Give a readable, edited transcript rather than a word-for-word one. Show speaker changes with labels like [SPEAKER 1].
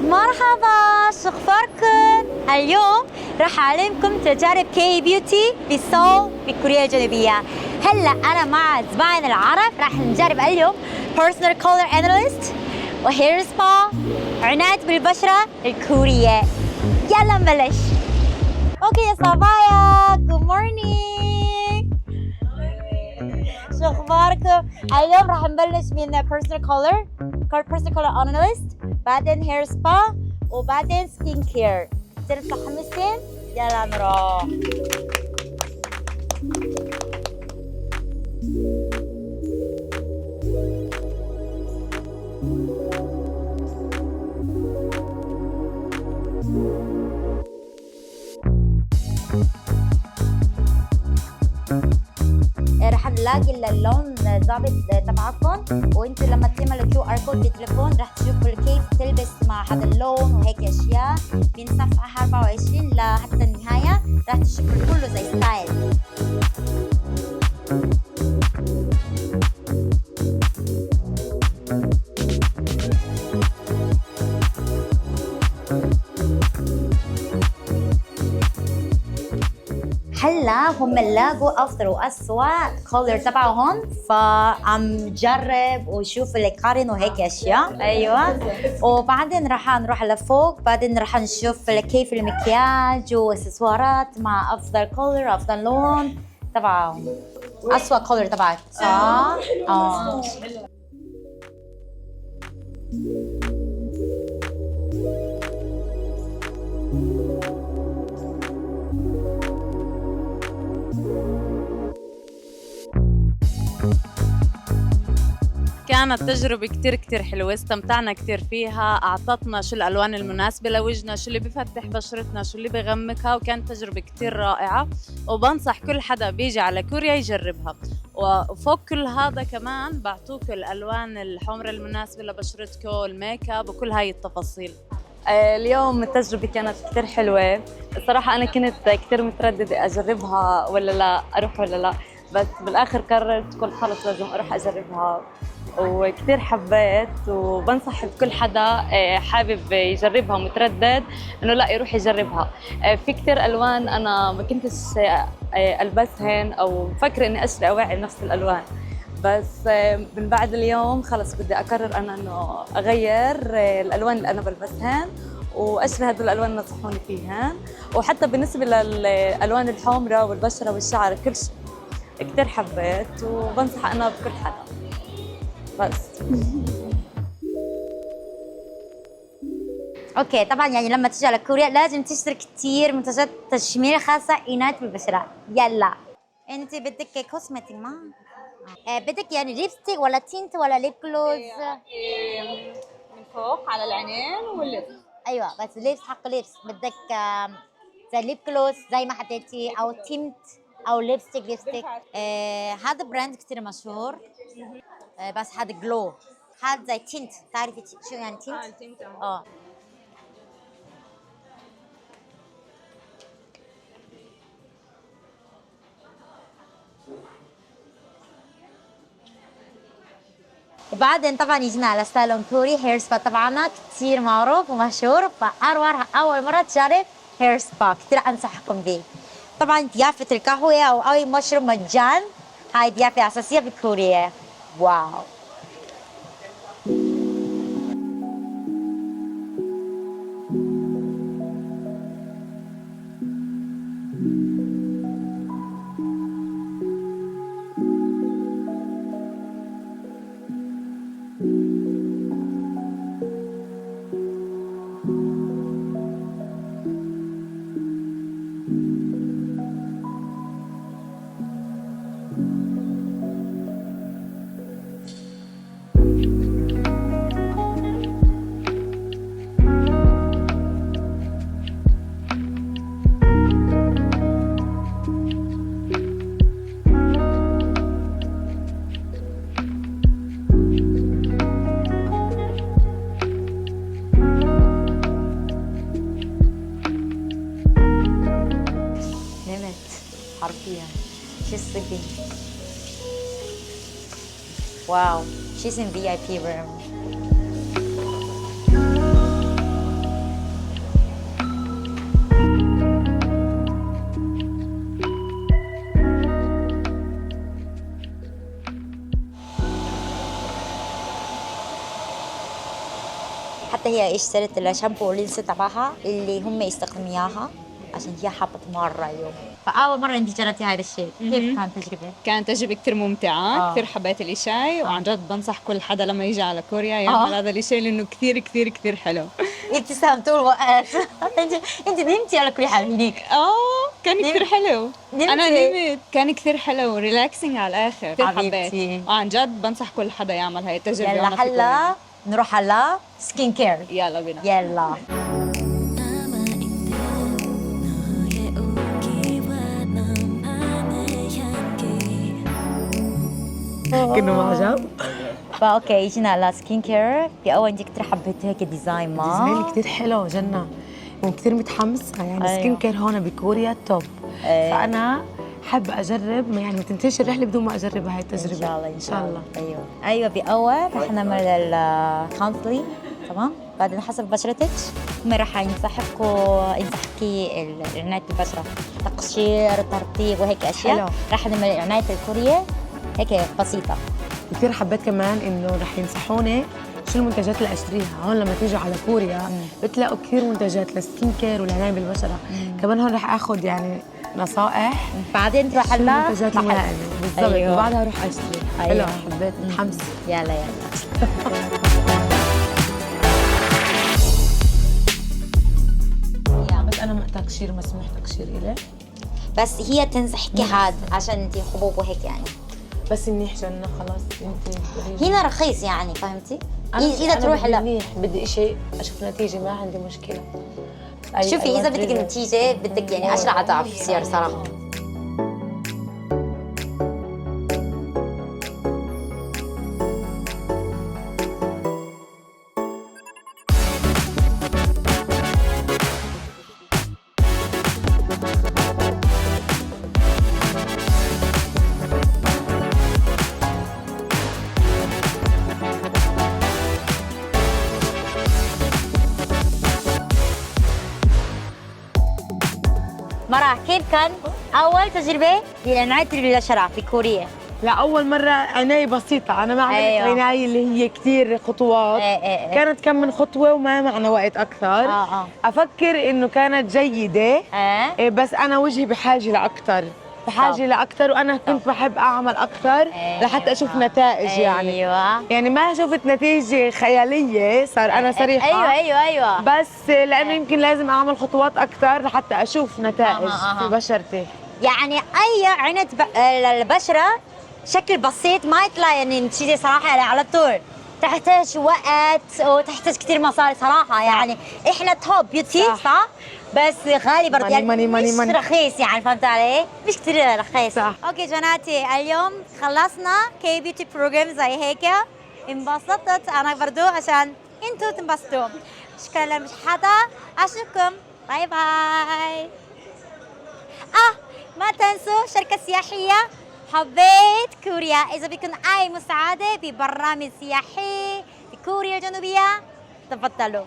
[SPEAKER 1] مرحبا، شو اخباركم؟ اليوم راح اعلمكم تجارب كي بيوتي في سول في كوريا الجنوبية. هلا انا مع زباين العرب راح نجرب اليوم بيرسونال كولر اناليست وهير سبا عناية بالبشرة الكورية. يلا نبلش. اوكي يا صبايا، جود مورنينج. شو اخباركم؟ اليوم راح نبلش من بيرسونال كولر اناليست، بعدين هير سبا، وبعدين سكين كير. كتير متحمسين؟ يلا نروح. رح نلاقي اللون ظابط تبعكم، وانتوا لما تعملوا كيو ار كود بالتليفون رح تشوفوا كيف تلبس مع هذا اللون وهيك اشياء من صفحه 24 لحتى النهايه. رح تشوفوا كله زي ستايل. هلا هم لاقوا افضل واسوأ كولر تبعهم، فعم جرب وشوف اللي قارن وهيك اشياء. ايوه، وبعدين راح نروح لفوق، بعدين راح نشوف كيف المكياج واكسسوارات مع افضل كولر، افضل لون تبعهم. اسوأ كولر تبعك صح؟
[SPEAKER 2] كانت تجربة كتير حلوة، استمتعنا كتير فيها، أعطتنا شو الألوان المناسبة لوجهنا، شو اللي بفتح بشرتنا، شو اللي بغمقها، وكانت تجربة كتير رائعة، وبنصح كل حدا بيجي على كوريا يجربها. وفوق كل هذا كمان بعطوك الألوان الحمرة المناسبة لبشرتكم، الميك اب وكل هاي التفاصيل.
[SPEAKER 3] اليوم التجربة كانت كتير حلوة. الصراحة أنا كنت كتير مترددة أجربها ولا لا، أروح ولا لا، بس بالآخر قررت قلت خلص لازم أروح أجربها، وكتير حبيت. وبنصح بكل حدا حابب يجربها ومتردد إنه لا يروح يجربها. في كتير ألوان أنا ما كنتش ألبسهن أو مفكرة إني أشتري أوعي نفس الألوان، بس من بعد اليوم خلص بدي أقرر أنا إنه أغير الألوان اللي أنا بلبسهن وأشتري هدول الألوان اللي نصحوني فيهن. وحتى بالنسبة للألوان الحمرة والبشرة والشعر كل شيء كتير حبيت، وبنصح أنا بكل حدا. بس
[SPEAKER 1] اوكي، طبعا يعني لما تيجي على كوريا لازم تشتري كتير منتجات تجميل خاصة عناية بالبشرة. يلا انت بدك كوسمتيك ما؟ بدك يعني ليبستيك ولا تينت ولا ليب جلوز؟
[SPEAKER 3] من فوق على العينين واللبس.
[SPEAKER 1] ايوه، بس لبس حق لبس بدك زي ليب جلوز زي ما حطيتي، او تينت او ليبستيك. هذا براند كتير مشهور. بس هذا جلو، هذا زي تينت. تعرفي شو يعني تينت؟
[SPEAKER 3] تينت.
[SPEAKER 1] وبعدين طبعا يجينا على ستايلون كوري هير سبا تبعنا كتير معروف ومشهور، أول مرة تجرب هير سبا كتير أنصحكم به. طبعا ضيافة القهوة أو أي مشروب مجان، هاي ضيافة أساسية بكوريا. واو. حرفيا. She's sleeping. Wow, she's in VIP room. هي اشترت الشامبو واللينس تبعها اللي هم يستخدموا اياها عشان هي حبت مرة اليوم. فأول مرة أنت جربتي هذا الشيء، كيف كانت تجربة؟
[SPEAKER 3] كانت تجربة كثير ممتعة، كثير حبيت الإشي، وعن جد بنصح كل حدا لما يجي على كوريا يعمل هذا الإشي لأنه كثير كثير كثير حلو.
[SPEAKER 1] ابتسام طول الوقت. انت نمتي على كل حال هنيك.
[SPEAKER 3] كان كثير حلو.
[SPEAKER 1] نمتي؟
[SPEAKER 3] أنا نمت، كان كثير حلو وريلاكسينج على الآخر، كثير
[SPEAKER 1] حبيبتي.
[SPEAKER 3] حبيت. وعن جد بنصح كل حدا يعمل هاي التجربة.
[SPEAKER 1] يلا هلا نروح على سكين كير.
[SPEAKER 3] يلا بينا.
[SPEAKER 1] يلا.
[SPEAKER 4] كأنه معجب.
[SPEAKER 1] فاوكي جينا على سكين كير. بأول انت كثير حبيت هيك ديزاين ما
[SPEAKER 4] ديزاين كتير حلو جنة، وكتير متحمسة يعني.
[SPEAKER 1] أيوة.
[SPEAKER 4] سكين كير هون بكوريا توب. فأنا حابة أجرب، يعني ما تنتهيش الرحلة بدون ما أجرب هاي التجربة.
[SPEAKER 1] ان شاء الله ان
[SPEAKER 4] شاء الله.
[SPEAKER 1] ايوه بأول رح نعمل الكونسلي تمام. بعدين حسب بشرتك هم رح ينصحكي عناية البشرة، تقشير ترطيب وهيك اشياء.
[SPEAKER 4] حلو.
[SPEAKER 1] رح نعمل عناية الكورية هيك بسيطة.
[SPEAKER 4] كتير حبيت كمان إنه رح ينصحوني شو المنتجات اللي أشتريها. هون لما تيجوا على كوريا بتلاقوا كثير منتجات للسكين كير والعناية بالبشرة. كمان هون رح آخذ يعني نصائح،
[SPEAKER 1] بعدين تروح
[SPEAKER 4] شو
[SPEAKER 1] على
[SPEAKER 4] المنتجات
[SPEAKER 1] محل.
[SPEAKER 4] الملائمة بالضبط.
[SPEAKER 1] أيوة.
[SPEAKER 4] وبعدها أروح أشتري.
[SPEAKER 1] أيوة.
[SPEAKER 4] حلو، حبيت، متحمسة.
[SPEAKER 1] يلا
[SPEAKER 4] بس أنا ما تقشير مسموح تقشير إلي،
[SPEAKER 1] بس هي تنصحكي هاد عشان انت حبوب وهيك يعني.
[SPEAKER 4] بس منيح جنة. خلاص انت
[SPEAKER 1] هنا رخيص يعني فهمتي؟ اذا
[SPEAKER 4] أنا
[SPEAKER 1] تروح
[SPEAKER 4] بدي
[SPEAKER 1] لا
[SPEAKER 4] منيح، بدي إشي أشوف نتيجة، ما عندي مشكلة.
[SPEAKER 1] شوفي اذا بدك النتيجه بدك يعني اسرع ضعف يصير صراحه. مرة كيف كان أول تجربة لعناية البشرة في كوريا؟
[SPEAKER 4] لا، أول مرة عناية بسيطة. أنا ما عملت
[SPEAKER 1] أيوة.
[SPEAKER 4] عناية اللي هي كتير خطوات. كانت كم من خطوة وما معنا وقت أكثر. أفكر إنه كانت جيدة. بس أنا وجهي بحاجة لأكثر، بحاجة لأكثر، وأنا كنت بحب أعمل أكثر لحتى أشوف نتائج. يعني ما شفت نتيجة خيالية، صار أنا صريحة.
[SPEAKER 1] أيوة
[SPEAKER 4] بس لأنه يمكن لازم أعمل خطوات أكثر لحتى أشوف نتائج في بشرتي.
[SPEAKER 1] يعني أي عناية البشرة شكل بسيط ما يطلع يعني نتيجة صراحة يعني على طول. تحتاج وقت وتحتاج كثير مصاري صراحة. يعني إحنا توب بيوتي صح؟ بس غالي برضه يعني مش رخيص يعني فهمت علي؟ مش كثير رخيص.
[SPEAKER 4] صح.
[SPEAKER 1] اوكي جناتي اليوم خلصنا كي بيوتي بروجرام زي هيك. انبسطت انا برضو عشان انتوا تنبسطوا. شكرا للمشاهدة، اشوفكم باي باي. ما تنسوا شركة سياحية حبيت كوريا. إذا بكم أي مساعدة ببرنامج سياحي في كوريا الجنوبية تفضلوا.